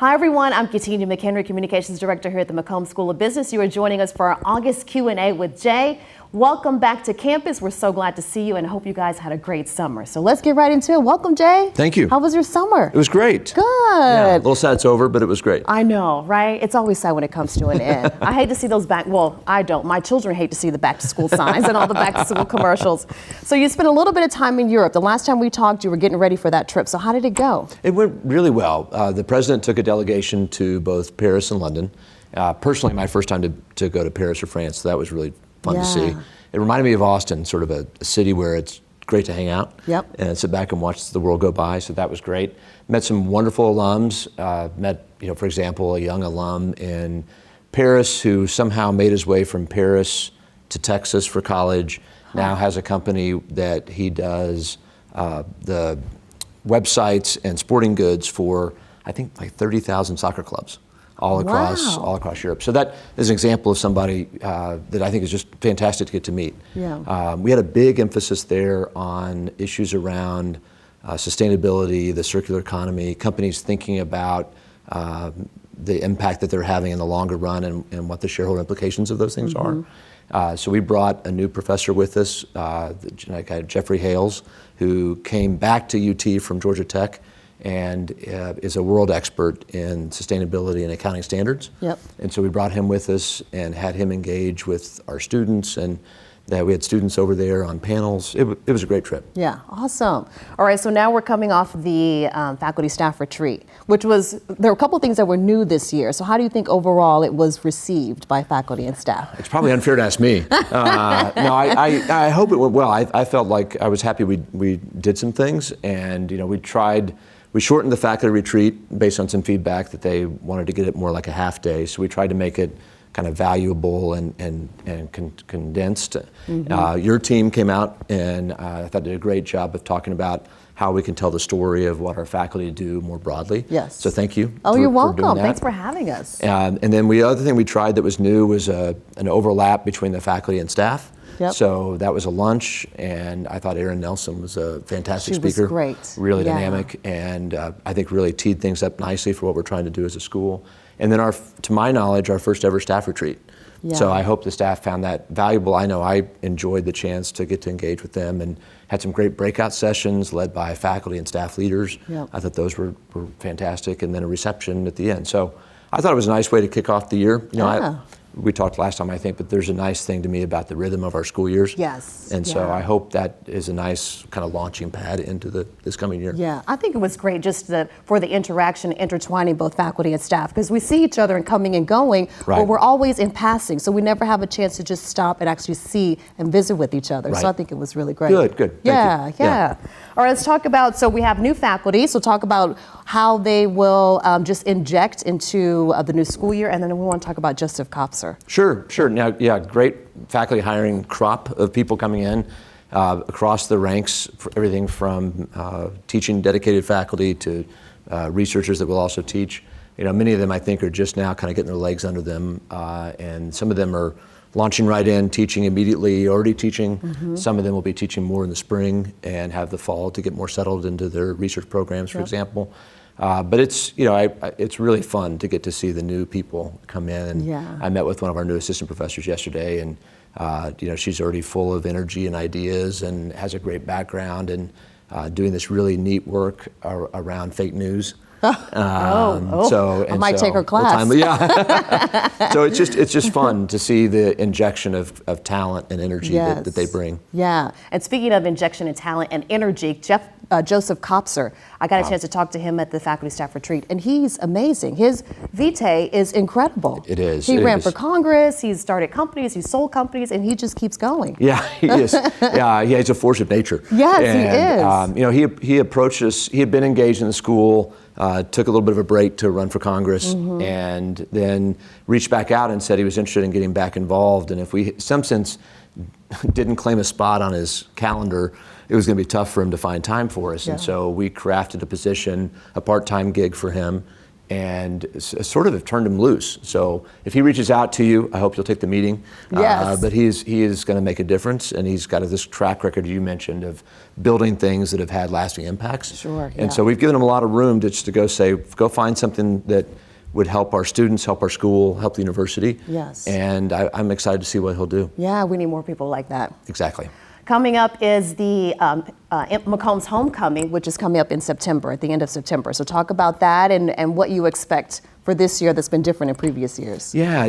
Hi everyone, I'm Katina McHenry, Communications Director here at the McCombs School of Business. You are joining us for our August Q&A with Jay. Welcome back to campus. We're so glad to see you and I hope you guys had a great summer. So let's get right into it. Welcome, Jay. Thank you. How was your summer? It was great. Good. Yeah, a little sad it's over, but it was great. I know, right? It's always sad when it comes to an end. I hate to see those I don't. My children hate to see the back to school signs and all the back to school commercials. So you spent a little bit of time in Europe. The last time we talked, you were getting ready for that trip. So how did it go? It went really well. The president took a delegation to both Paris and London. Personally, my first time to go to Paris or France, so that was really fun to see. It reminded me of Austin, sort of a city where it's great to hang out and sit back and watch the world go by, so that was great. Met some wonderful alums, met, for example, a young alum in Paris who somehow made his way from Paris to Texas for college, now has a company that he does the websites and sporting goods for, I think, like 30,000 soccer clubs. All across Europe. So that is an example of somebody that I think is just fantastic to get to meet. We had a big emphasis there on issues around sustainability, the circular economy, companies thinking about the impact that they're having in the longer run and what the shareholder implications of those things are. So we brought a new professor with us, Jeffrey Hales, who came back to UT from Georgia Tech and is a world expert in sustainability and accounting standards. And so we brought him with us and had him engage with our students, and we had students over there on panels. It was a great trip. Yeah, awesome. All right, so now we're coming off the faculty staff retreat, there were a couple of things that were new this year. So how do you think overall it was received by faculty and staff? It's probably unfair to ask me. No, I hope it went well. I felt like I was happy we did some things, and we shortened the faculty retreat based on some feedback that they wanted to get it more like a half day. So we tried to make it kind of valuable and condensed. Your team came out and I thought did a great job of talking about how we can tell the story of what our faculty do more broadly. So thank you. Oh, you're welcome. Thanks for having us. And then the other thing we tried that was new was an overlap between the faculty and staff. So that was a lunch, and I thought Erin Nelson was a fantastic speaker. She was great. Really dynamic, and I think really teed things up nicely for what we're trying to do as a school. And then to my knowledge, our first ever staff retreat. So I hope the staff found that valuable. I know I enjoyed the chance to get to engage with them and had some great breakout sessions led by faculty and staff leaders. I thought those were fantastic, and then a reception at the end. So I thought it was a nice way to kick off the year. We talked last time, I think, but there's a nice thing to me about the rhythm of our school years. And so I hope that is a nice kind of launching pad into this coming year. I think it was great just for the interaction, intertwining both faculty and staff, because we see each other and coming and going, but we're always in passing, so we never have a chance to just stop and actually see and visit with each other. So I think it was really great. Good. Thank you. All right, let's talk about, so we have new faculty, so talk about how they will just inject into the new school year, and then we want to talk about Joseph Copsey. Sure. Now, great faculty hiring crop of people coming in across the ranks, for everything from teaching dedicated faculty to researchers that will also teach. Many of them I think are just now kind of getting their legs under them, and some of them are launching right in, teaching immediately, already teaching. Some of them will be teaching more in the spring and have the fall to get more settled into their research programs, for example. But it's really fun to get to see the new people come in. I met with one of our new assistant professors yesterday, and she's already full of energy and ideas and has a great background and doing this really neat work around fake news. I might take her class. So it's just fun to see the injection of talent and energy that they bring. And speaking of injection of talent and energy, Joseph Copsey, I got a chance to talk to him at the faculty staff retreat, and he's amazing. His vitae is incredible. It is. He ran for Congress, he's started companies, he's sold companies, and he just keeps going. He is. He's a force of nature. He is. He approached us, he had been engaged in the school, took a little bit of a break to run for Congress, and then reached back out and said he was interested in getting back involved, and if we, in some sense, didn't claim a spot on his calendar, it was going to be tough for him to find time for us. And so we crafted a position, a part-time gig for him and sort of have turned him loose. So if he reaches out to you, I hope you'll take the meeting. Yes. But he is going to make a difference, and he's got this track record you mentioned of building things that have had lasting impacts. Sure. And so we've given him a lot of room just to go find something that would help our students, help our school, help the university. Yes. And I'm excited to see what he'll do. Yeah, we need more people like that. Exactly. Coming up is the McCombs Homecoming, which is coming up in September, at the end of September. So talk about that and what you expect for this year that's been different in previous years. Yeah,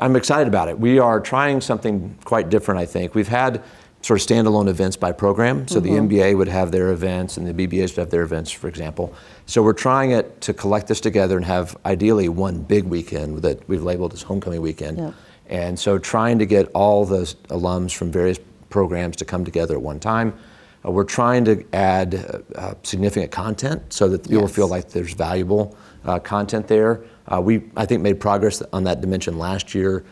I'm excited about it. We are trying something quite different, I think. We've had sort of standalone events by program. So the MBA would have their events and the BBAs would have their events, for example. So we're trying it to collect this together and have ideally one big weekend that we've labeled as Homecoming Weekend. Yep. And so trying to get all those alums from various programs to come together at one time. We're trying to add significant content so that people feel like there's valuable content there. We, I think, made progress on that dimension last year.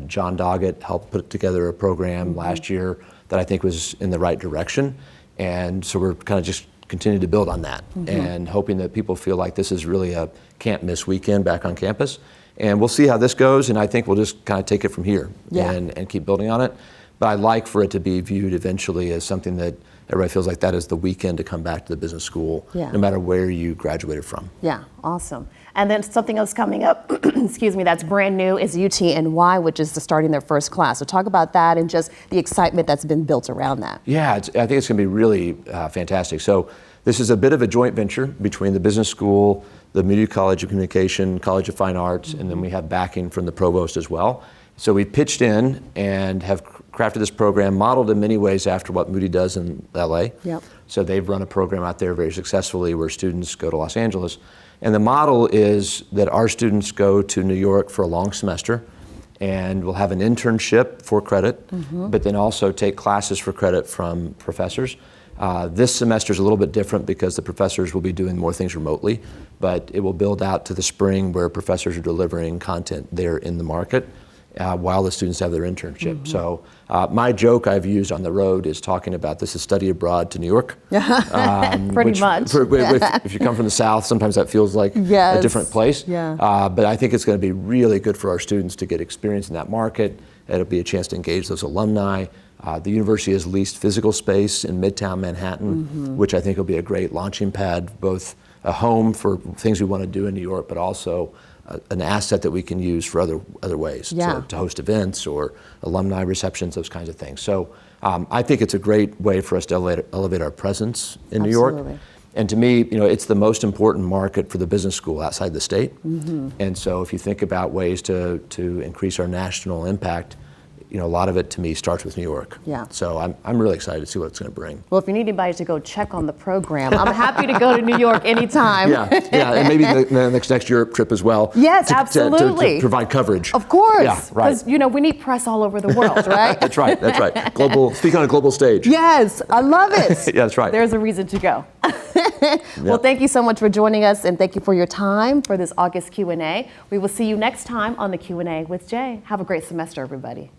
John Doggett helped put together a program last year that I think was in the right direction. And so we're kind of just continuing to build on that and hoping that people feel like this is really a can't miss weekend back on campus. And we'll see how this goes, and I think we'll just kind of take it from here and keep building on it. But I'd like for it to be viewed eventually as something that everybody feels like that is the weekend to come back to the business school, no matter where you graduated from. Yeah, awesome. And then something else coming up, excuse me, that's brand new is UTNY, which is starting their first class. So talk about that and just the excitement that's been built around that. Yeah, I think it's going to be really fantastic. So this is a bit of a joint venture between the business school, the Media College of Communication, College of Fine Arts, and then we have backing from the provost as well. So we pitched in and have crafted this program modeled in many ways after what Moody does in LA. Yep. So they've run a program out there very successfully where students go to Los Angeles. And the model is that our students go to New York for a long semester and we'll have an internship for credit, but then also take classes for credit from professors. This semester is a little bit different because the professors will be doing more things remotely, but it will build out to the spring where professors are delivering content there in the market. While the students have their internship. So my joke I've used on the road is talking about this is study abroad to New York. Pretty much. If you come from the South, sometimes that feels like a different place. But I think it's going to be really good for our students to get experience in that market. It'll be a chance to engage those alumni. The university has leased physical space in Midtown Manhattan, which I think will be a great launching pad, both a home for things we want to do in New York, but also an asset that we can use for other ways to host events or alumni receptions, those kinds of things. So I think it's a great way for us to elevate our presence in New York. And to me, it's the most important market for the business school outside the state. And so if you think about ways to increase our national impact, a lot of it to me starts with New York. So I'm really excited to see what it's going to bring. Well, if you need anybody to go check on the program, I'm happy to go to New York anytime. And maybe the next Europe trip as well. Yes, absolutely. To provide coverage. Of course. Yeah, right. Because, we need press all over the world, right? That's right. Speak on a global stage. Yes, I love it. Yeah, that's right. There's a reason to go. Well, thank you so much for joining us, and thank you for your time for this August Q&A. We will see you next time on the Q&A with Jay. Have a great semester, everybody.